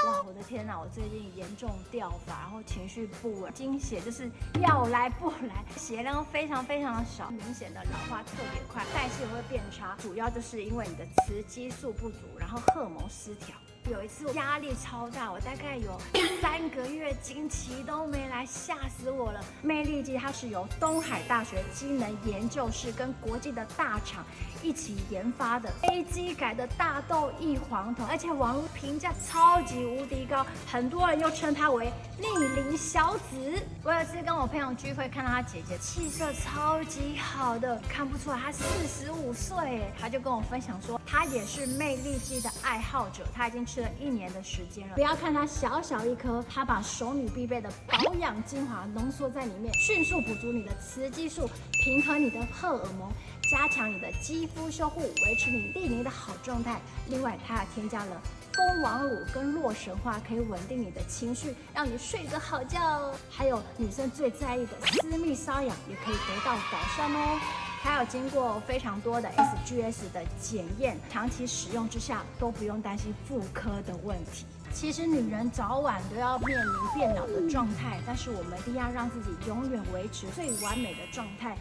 哇，我的天哪！我最近严重掉发，然后情绪不稳，经血就是要来不来，血量非常的少，明显的老化特别快，代谢会变差，主要就是因为你的雌激素不足，然后荷尔蒙失调。有一次压力超大，我大概有3个月经期都没来，吓死我了。魅力肌它是由东海大学机能研究室跟国际的大厂一起研发的 A 肌改的大豆异黄酮，而且网络评价超级无敌高，很多人又称它为逆龄小子。我有一次跟我朋友聚会，看到他姐姐气色超级好的，看不出来她45岁，他就跟我分享说，他也是魅力肌的爱好者，他已经吃了1年的时间了。不要看它小小一颗，他把熟女必备的保养精华浓缩在里面，迅速补足你的雌激素，平衡你的荷尔蒙，加强你的肌肤修护，维持你粒尼的好状态。另外，它还添加了蜂王乳跟洛神花，可以稳定你的情绪，让你睡个好觉哦。还有女生最在意的私密瘙痒，也可以得到改善哦。还有经过非常多的 SGS 的检验，长期使用之下都不用担心妇科的问题。其实女人早晚都要面临变老的状态，但是我们一定要让自己永远维持最完美的状态。